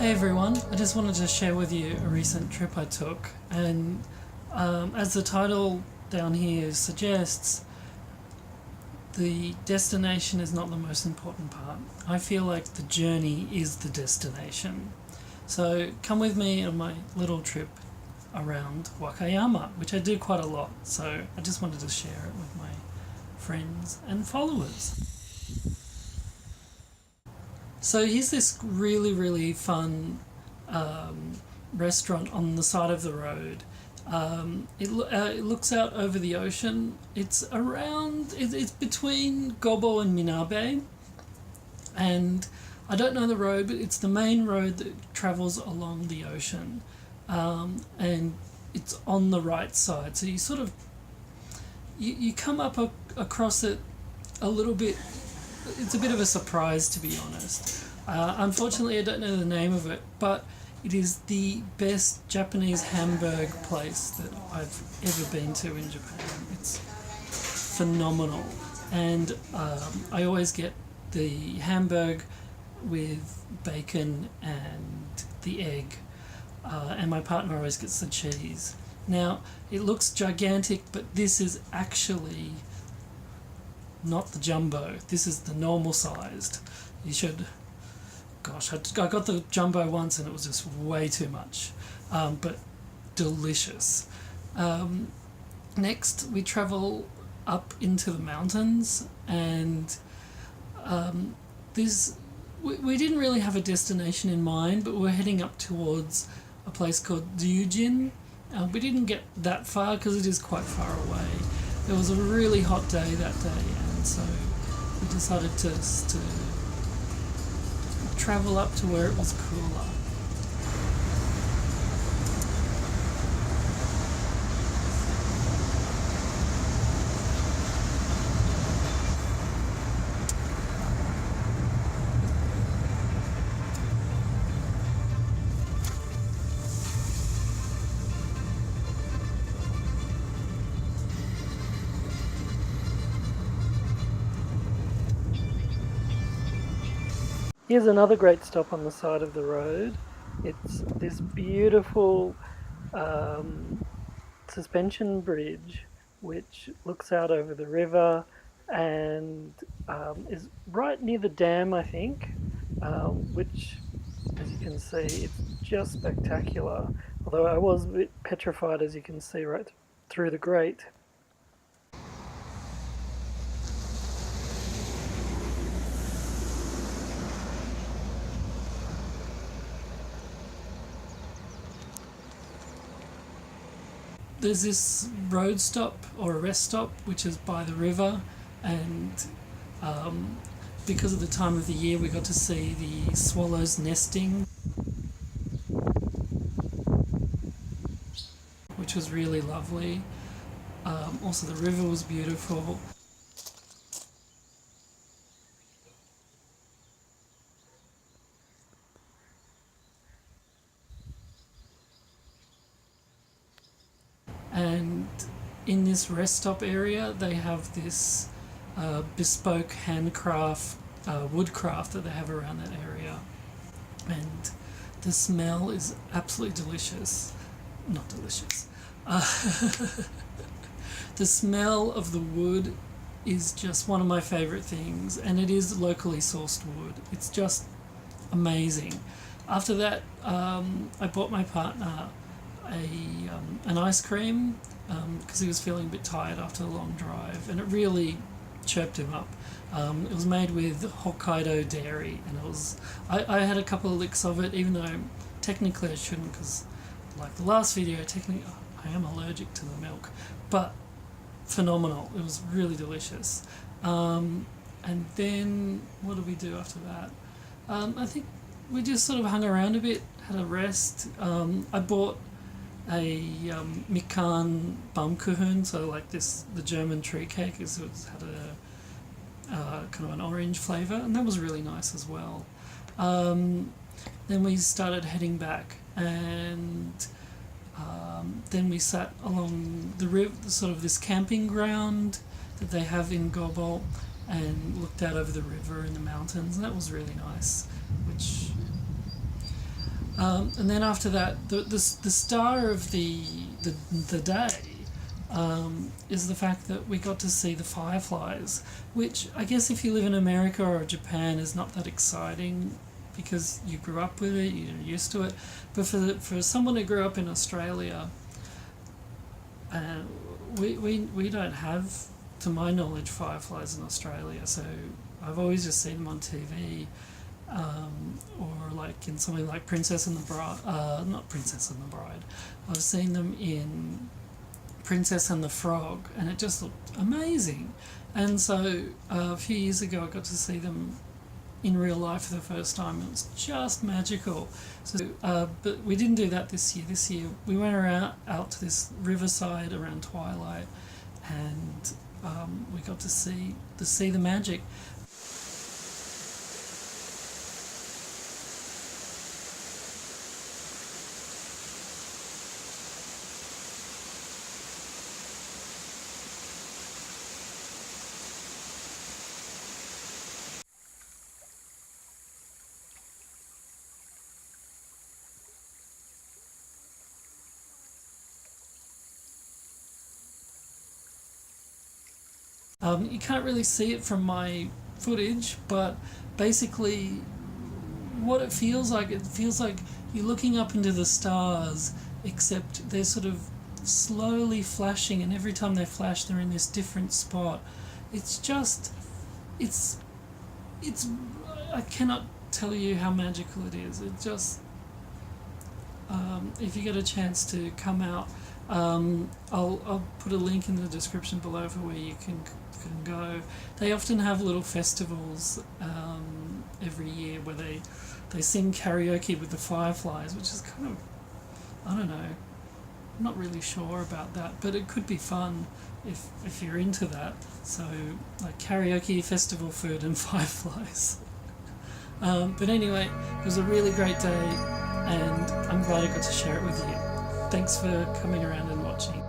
Hey everyone, I just wanted to share with you a recent trip I took, and as the title down here suggests, the destination is not the most important part. I feel like the journey is the destination. So come with me on my little trip around Wakayama, which I do quite a lot, so I just wanted to share it with my friends and followers. So here's this really fun restaurant on the side of the road. It looks out over the ocean. It's between Gobo and Minabe, and I don't know the road, but it's the main road that travels along the ocean, and it's on the right side. So you sort of you come up across it a little bit. It's a bit of a surprise, to be honest. Unfortunately, I don't know the name of it, but it is the best Japanese hamburg place that I've ever been to in Japan. It's phenomenal. And I always get the hamburg with bacon and the egg, and my partner always gets the cheese. Now, it looks gigantic, but this is actually not the jumbo. This is the normal sized. You should... Gosh, I got the jumbo once and it was just way too much, but delicious. Next, we travel up into the mountains, and we didn't really have a destination in mind, but we're heading up towards a place called Ryujin. We didn't get that far because it is quite far away. It was a really hot day that day, and so we decided to travel up to where it was cooler. Here's another great stop on the side of the road. It's this beautiful suspension bridge which looks out over the river and is right near the dam, I think, which, as you can see, it's just spectacular. Although I was a bit petrified, as you can see right through the grate. There's this road stop or a rest stop which is by the river, and because of the time of the year we got to see the swallows nesting, which was really lovely. Also the river was beautiful. And in this rest stop area they have this bespoke handcraft woodcraft that they have around that area, and the smell is absolutely delicious. Not delicious. The smell of the wood is just one of my favourite things, and it is locally sourced wood. It's just amazing. After that, I bought my partner an ice cream because he was feeling a bit tired after a long drive, and it really chirped him up. It was made with Hokkaido dairy, and I had a couple of licks of it, even though technically I shouldn't, because like the last video, technically I am allergic to the milk, but phenomenal. It was really delicious. And then what did we do after that? I think we just sort of hung around a bit, had a rest. I bought a mikan baumkuchen, so like the German tree cake, it had a kind of an orange flavour, and that was really nice as well. Then we started heading back, and then we sat along the river, sort of this camping ground that they have in Gobo, and looked out over the river and the mountains, and that was really nice, which And then after that, the star of the day is the fact that we got to see the fireflies, which I guess if you live in America or Japan is not that exciting because you grew up with it, you're used to it. But for someone who grew up in Australia, we don't have, to my knowledge, fireflies in Australia. So I've always just seen them on TV, or like in something like Princess and the Bride. Not Princess and the Bride. I've seen them in Princess and the Frog, and it just looked amazing. And so a few years ago, I got to see them in real life for the first time. It was just magical. So, but we didn't do that this year. This year we went out to this riverside around twilight, and we got to see the magic. You can't really see it from my footage, but basically what it feels like you're looking up into the stars, except they're sort of slowly flashing, and every time they flash they're in this different spot. It's just, it's I cannot tell you how magical it is. It just, if you get a chance to come out, I'll put a link in the description below for where you can go. They often have little festivals every year where they sing karaoke with the fireflies, which is kind of, I don't know, I'm not really sure about that, but it could be fun if you're into that. So like karaoke, festival food and fireflies. But anyway, it was a really great day, and I'm glad I got to share it with you. Thanks for coming around and watching.